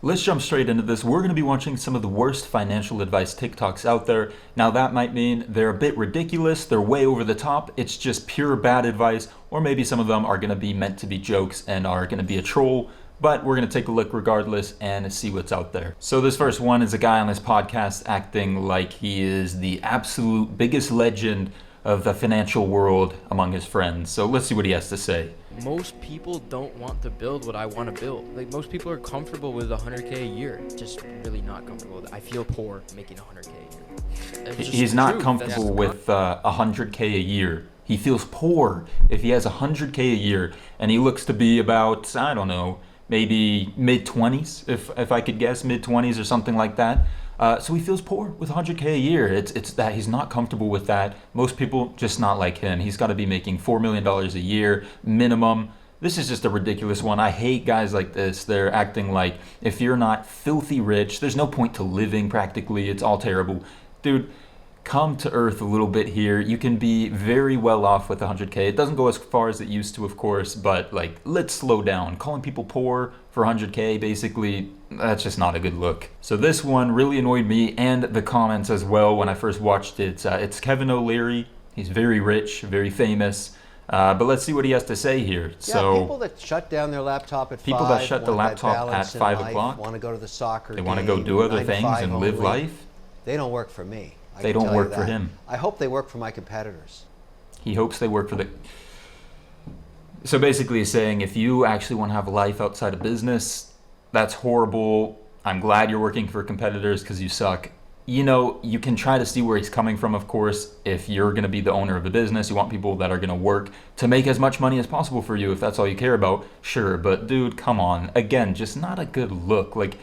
Let's jump straight into this. We're going to be watching some of the worst financial advice TikToks out there. Now that might mean they're a bit ridiculous, they're way over the top, it's just pure bad advice, or maybe some of them are going to be meant to be jokes and are going to be a troll, but we're going to take a look regardless and see what's out there. So this first one is a guy on this podcast acting like he is the absolute biggest legend of the financial world among his friends. So let's see what he has to say. Most people don't want to build what I want to build. Like, most people are comfortable with 100K a year. Just really not comfortable with it. I feel poor making 100K a year. He's not comfortable with 100K a year. He feels poor if he has 100K a year and he looks to be about, I don't know, maybe mid-20s, if I could guess, mid-20s or something like that. So he feels poor with 100K a year. It's that he's not comfortable with that. Most people just not like him. He's got to be making $4 million a year minimum. This is just a ridiculous one. I hate guys like this. They're acting like if you're not filthy rich, there's no point to living practically. It's all terrible. Dude, come to earth a little bit here. You can be very well off with 100K. It doesn't go as far as it used to, of course, but like, let's slow down. Calling people poor for 100K, basically, that's just not a good look. So this one really annoyed me and the comments as well when I first watched it. It's Kevin O'Leary. He's very rich, very famous. But let's see what he has to say here. Yeah, so people that shut down their laptop at 5, people that shut the laptop at 5 o'clock, want to go to the soccer they game, want to go do other 9 to things 5 and live only. life. They don't work for me. They don't work for him. I hope they work for my competitors. He hopes they work for the... So basically he's saying if you actually want to have a life outside of business, that's horrible. I'm glad you're working for competitors because you suck. You know, you can try to see where he's coming from, of course. If you're going to be the owner of a business, you want people that are going to work to make as much money as possible for you. If that's all you care about, sure. But dude, come on. Again, just not a good look. Like,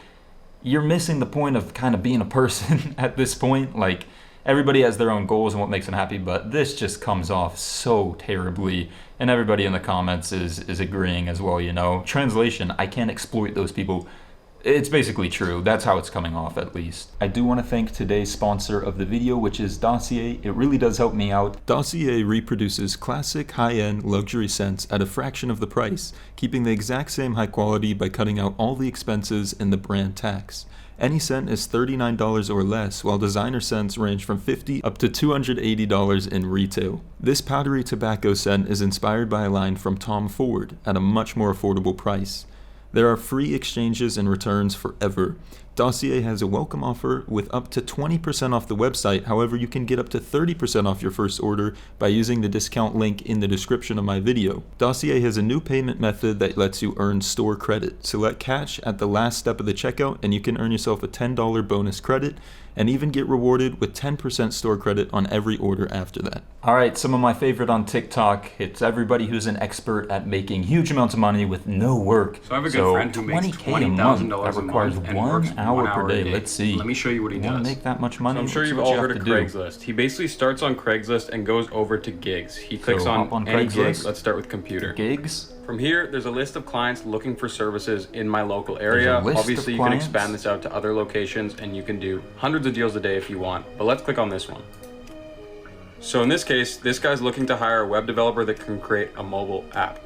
you're missing the point of kind of being a person at this point. Like, everybody has their own goals and what makes them happy, but this just comes off so terribly. And everybody in the comments is agreeing as well, you know. Translation, I can't exploit those people. It's basically true. That's how it's coming off, at least. I do want to thank today's sponsor of the video, which is Dossier. It really does help me out. Dossier reproduces classic high-end luxury scents at a fraction of the price, keeping the exact same high quality by cutting out all the expenses and the brand tax. Any scent is $39 or less, while designer scents range from $50 up to $280 in retail. This powdery tobacco scent is inspired by a line from Tom Ford at a much more affordable price. There are free exchanges and returns forever. Dossier has a welcome offer with up to 20% off the website. However, you can get up to 30% off your first order by using the discount link in the description of my video. Dossier has a new payment method that lets you earn store credit. Select cash at the last step of the checkout and you can earn yourself a $10 bonus credit and even get rewarded with 10% store credit on every order after that. All right, some of my favorite on TikTok. It's everybody who's an expert at making huge amounts of money with no work. So I have a good friend who makes $20,000 that requires and 1 works hour 1 hour per day. a day. Let's see. Let me show you what he You wanna does. make that much money? So I'm sure Let's see you've what all you heard have of to do. Craigslist. He basically starts on Craigslist and goes over to gigs. He clicks hop on any Craigslist. gig. Let's start with computer. Gigs. From here, there's a list of clients looking for services in my local area. list of Obviously, you can clients? expand this out to other locations and you can do hundreds of deals a day if you want. But let's click on this one. So in this case, this guy's looking to hire a web developer that can create a mobile app.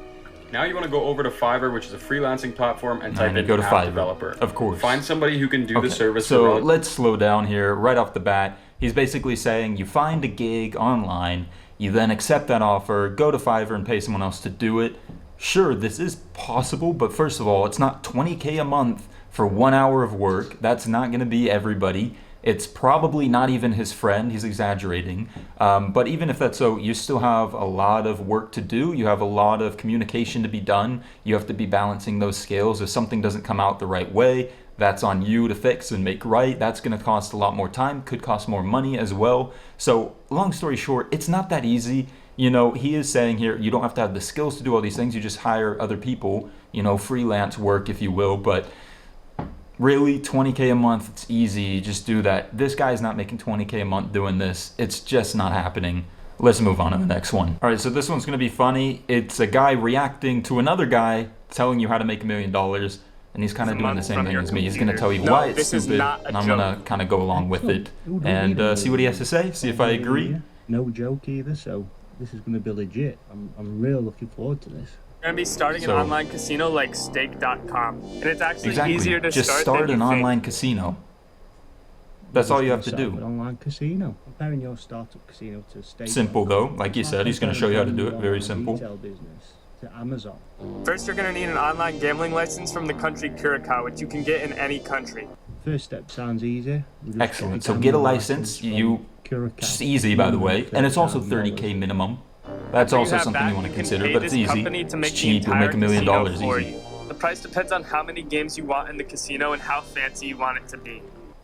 Now you want to go over to Fiverr, which is a freelancing platform, and type in go to app Fiverr, developer. of course. Find somebody who can do the service. So let's slow down here right off the bat. He's basically saying you find a gig online, you then accept that offer, go to Fiverr and pay someone else to do it. Sure, this is possible, but first of all, it's not 20K a month for 1 hour of work. That's not going to be everybody. It's probably not even his friend. He's exaggerating. But even if that's so, you still have a lot of work to do. You have a lot of communication to be done. You have to be balancing those scales. If something doesn't come out the right way, that's on you to fix and make right. That's going to cost a lot more time, could cost more money as well. So long story short, it's not that easy. You know, he is saying here, you don't have to have the skills to do all these things. You just hire other people, you know, freelance work, if you will. But really, 20K a month, it's easy. Just do that. This guy's not making 20K a month doing this. It's just not happening. Let's move on to the next one. All right, so this one's going to be funny. It's a guy reacting to another guy telling you how to make $1 million. And he's kind of doing the same thing as me. He's going to tell you why it's stupid. And I'm going to kind of go along with it and see what he has to say. See if I agree. No joke either, so this is going to be legit. I'm really looking forward to this. going to be starting an So- online casino like stake.com. And it's actually Exactly. easier to Just start start than an you think. online casino. That's all you have to Set up An do. online casino. Comparing your startup casino to stake. Simple though, like he said, he's going to show you how to do it. Very simple. Retail business to Amazon. First, you're going to need an online gambling license from the country Curacao, which you can get in any country. First step sounds easy. You just Excellent. a So get a gambling license. from You Curacao. It's easy, by the way, and it's also $30,000. 30K minimum. That's After you also have something that, you want to can consider, pay but it's this easy. company to make It's the cheap. You'll entire make $1 million casino for easy. you. The price depends on how many games you want in the casino and how fancy you want it to be.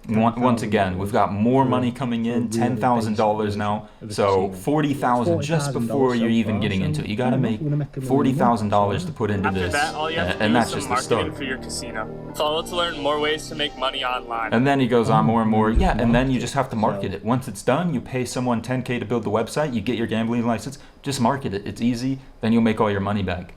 Once again, we've got more money coming in, $10,000 now, so $40,000 just before you're even getting into it. You got to make $40,000 to put into After this, that, all you have to do and is that's some just the marketing start. for your casino. Follow to learn more ways to make money online. And then he goes on more and more, yeah, and then you just have to market it. Once it's done, you pay someone $10K to build the website, you get your gambling license, just market it. It's easy, then you'll make all your money back.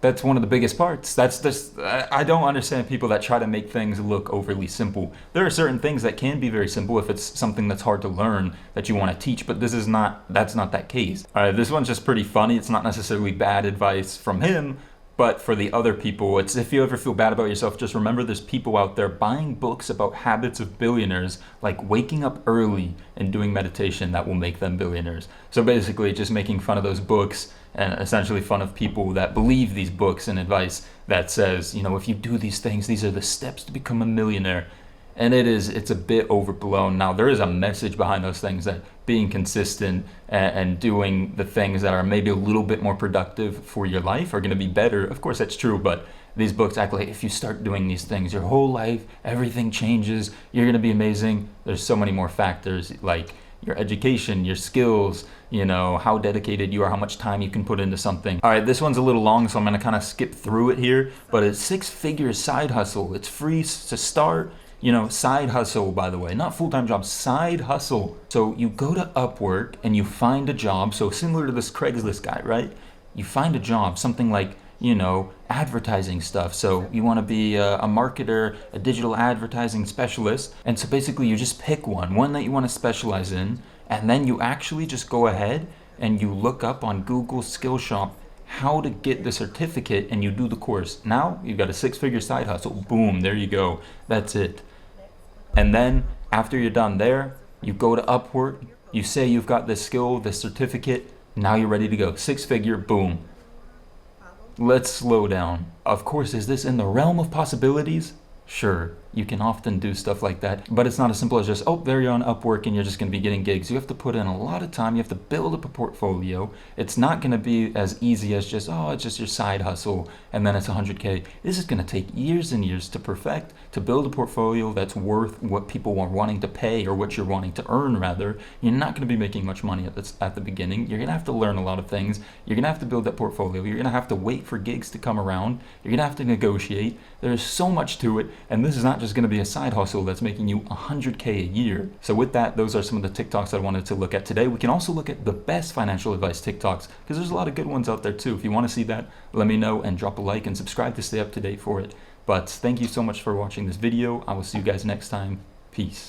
That's one of the biggest parts. That's just, I don't understand people that try to make things look overly simple. There are certain things that can be very simple if it's something that's hard to learn that you want to teach, but that's not that case. All right, this one's just pretty funny. It's not necessarily bad advice from him, but for the other people, it's if you ever feel bad about yourself, just remember there's people out there buying books about habits of billionaires, like waking up early and doing meditation that will make them billionaires. So basically just making fun of those books and essentially fun of people that believe these books and advice that says, you know, if you do these things, these are the steps to become a millionaire. And it's a bit overblown. Now, there is a message behind those things, that being consistent and doing the things that are maybe a little bit more productive for your life are going to be better. Of course, that's true, but these books act like if you start doing these things, your whole life, everything changes, you're going to be amazing. There's so many more factors, like your education, your skills, you know, how dedicated you are, how much time you can put into something. All right, this one's a little long, so I'm going to kind of skip through it here, but it's 6-figure side hustle. It's free to start. You know, side hustle, by the way, not full-time job, side hustle. So you go to Upwork and you find a job. So similar to this Craigslist guy, right? You find a job, something like, you know, advertising stuff. So you want to be a marketer, a digital advertising specialist. And so basically you just pick one that you want to specialize in. And then you actually just go ahead and you look up on Google Skillshop how to get the certificate, and you do the course. Now you've got a 6-figure side hustle. Boom, there you go. That's it. And then after you're done there, you go to Upwork, you say you've got this skill, this certificate, now you're ready to go. 6-figure, boom. Let's slow down. Of course, is this in the realm of possibilities? Sure, you can often do stuff like that, but it's not as simple as just, oh, there you're on Upwork and you're just going to be getting gigs. You have to put in a lot of time. You have to build up a portfolio. It's not going to be as easy as just, oh, it's just your side hustle and then it's 100K. This is going to take years and years to perfect, to build a portfolio that's worth what people are wanting to pay, or what you're wanting to earn, rather. You're not going to be making much money at the beginning. You're going to have to learn a lot of things. You're going to have to build that portfolio. You're going to have to wait for gigs to come around. You're going to have to negotiate. There's so much to it, and this is not just going to be a side hustle that's making you 100K a year. So with that, those are some of the TikToks I wanted to look at today. We can also look at the best financial advice TikToks, because there's a lot of good ones out there too. If you want to see that, let me know and drop a like and subscribe to stay up to date for it. But thank you so much for watching this video. I will see you guys next time. Peace.